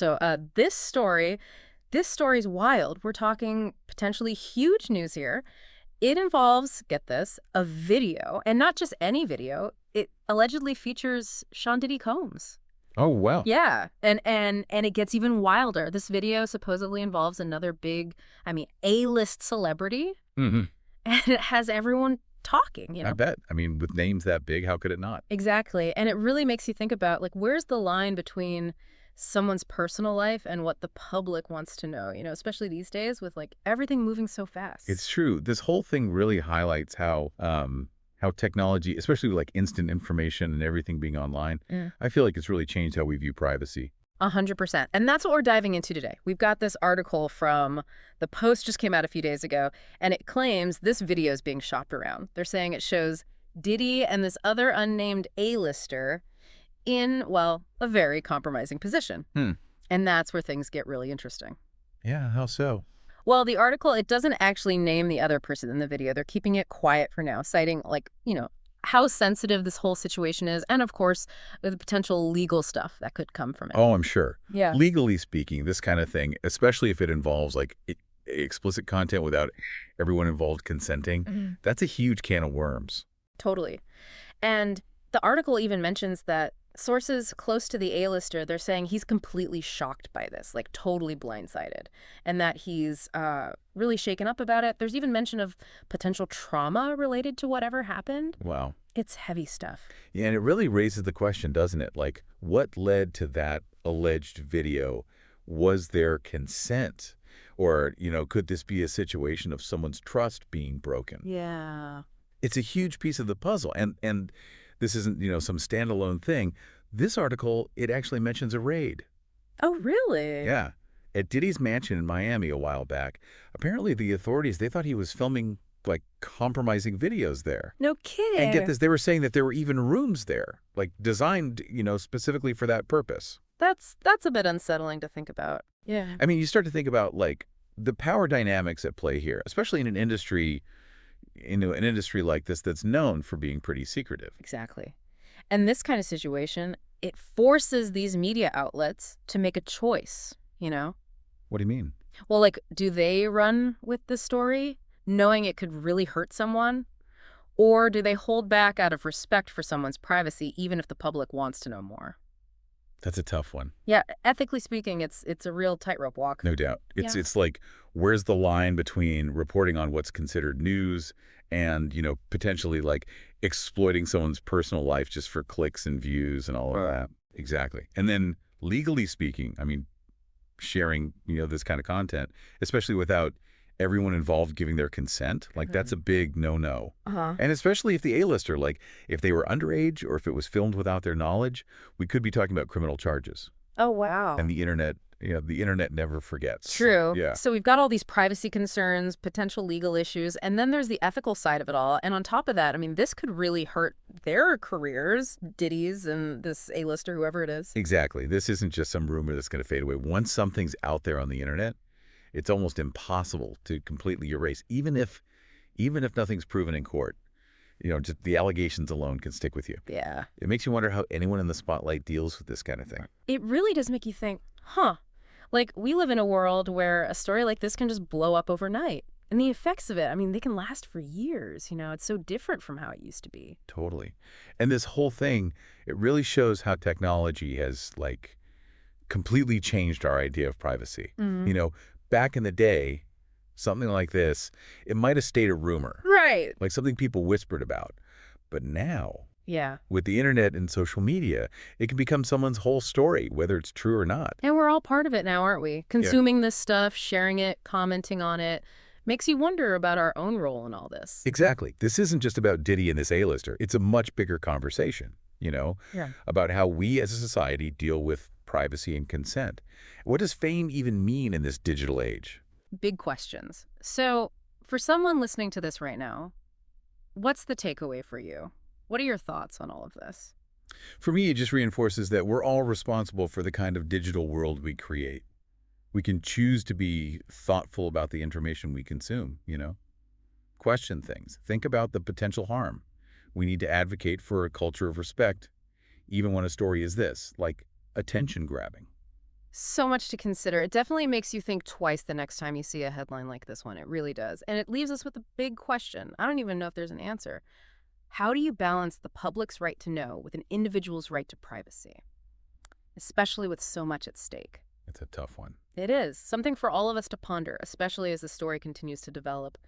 So this story's wild. We're talking potentially huge news here. It involves, get this, a video, and not just any video. It allegedly features Sean Diddy Combs. Oh, wow. Yeah, and it gets even wilder. This video supposedly involves another big, A-list celebrity, Hmm. and it has everyone talking, I bet. I mean, with names that big, how could it not? Exactly. And it really makes you think about, like, where's the line between someone's personal life and what the public wants to know, especially these days with, like, everything moving so fast. It's true. This whole thing really highlights how technology, especially with like instant information and everything being online, Yeah. I feel like it's really changed how we view privacy. 100%. And that's what we're diving into today. We've got this article from the Post, just came out a few days ago, and it claims this video is being shopped around. They're saying it shows Diddy and this other unnamed A-lister in, well, a very compromising position. Hmm. And that's where things get really interesting. Yeah, how so? Well, the article, it doesn't actually name the other person in the video. They're keeping it quiet for now, citing, like, how sensitive this whole situation is, and of course, the potential legal stuff that could come from it. Oh, I'm sure. Yeah. Legally speaking, this kind of thing, especially if it involves like explicit content without everyone involved consenting, that's a huge can of worms. Totally. And the article even mentions that sources close to the A-lister, they're saying he's completely shocked by this, like totally blindsided, and that he's really shaken up about it. There's even mention of potential trauma related to whatever happened. Wow. It's heavy stuff. Yeah, and it really raises the question, doesn't it? Like, what led to that alleged video? Was there consent? Or, could this be a situation of someone's trust being broken? Yeah. It's a huge piece of the puzzle. And this isn't, some standalone thing. This article, it actually mentions a raid. Oh, really? Yeah. At Diddy's mansion in Miami a while back, apparently the authorities, they thought he was filming, like, compromising videos there. No kidding. And get this, they were saying that there were even rooms there, like, designed, specifically for that purpose. That's a bit unsettling to think about. Yeah. I mean, you start to think about, like, the power dynamics at play here, especially in an industry like this that's known for being pretty secretive. Exactly. And this kind of situation, it forces these media outlets to make a choice, What do you mean? Well, like, do they run with the story knowing it could really hurt someone? Or do they hold back out of respect for someone's privacy, even if the public wants to know more? That's a tough one. Yeah, ethically speaking, it's a real tightrope walk. No doubt. It's like, where's the line between reporting on what's considered news and, potentially like exploiting someone's personal life just for clicks and views and all of that? Exactly. And then legally speaking, I mean, sharing, this kind of content, especially without everyone involved giving their consent, like that's a big no-no. And especially if the A-lister, like if they were underage or if it was filmed without their knowledge, we could be talking about criminal charges. Oh, wow. And the internet never forgets. True. Yeah. So we've got all these privacy concerns, potential legal issues, and then there's the ethical side of it all. And on top of that, this could really hurt their careers, Diddy's and this A-lister, whoever it is. Exactly. This isn't just some rumor that's going to fade away. Once something's out there on the internet, it's almost impossible to completely erase, even if nothing's proven in court. Just the allegations alone can stick with you. Yeah. It makes you wonder how anyone in the spotlight deals with this kind of thing. It really does make you think, like, we live in a world where a story like this can just blow up overnight. And the effects of it, they can last for years. It's so different from how it used to be. Totally. And this whole thing, it really shows how technology has, like, completely changed our idea of privacy. Back in the day, something like this, it might have stayed a rumor. Right. Like something people whispered about. But now, Yeah. with the internet and social media, it can become someone's whole story, whether it's true or not. And we're all part of it now, aren't we? Consuming this stuff, sharing it, commenting on it. Makes you wonder about our own role in all this. Exactly. This isn't just about Diddy and this A-lister. It's a much bigger conversation, about how we as a society deal with privacy and consent. What does fame even mean in this digital age? Big questions. So, for someone listening to this right now, what's the takeaway for you? What are your thoughts on all of this? For me, it just reinforces that we're all responsible for the kind of digital world we create. We can choose to be thoughtful about the information we consume, Question things. Think about the potential harm. We need to advocate for a culture of respect, even when a story is this, like attention grabbing. So much to consider. It definitely makes you think twice the next time you see a headline like this one. It really does. And it leaves us with a big question. I don't even know if there's an answer. How do you balance the public's right to know with an individual's right to privacy, especially with so much at stake? It's a tough one. It is something for all of us to ponder, especially as the story continues to develop.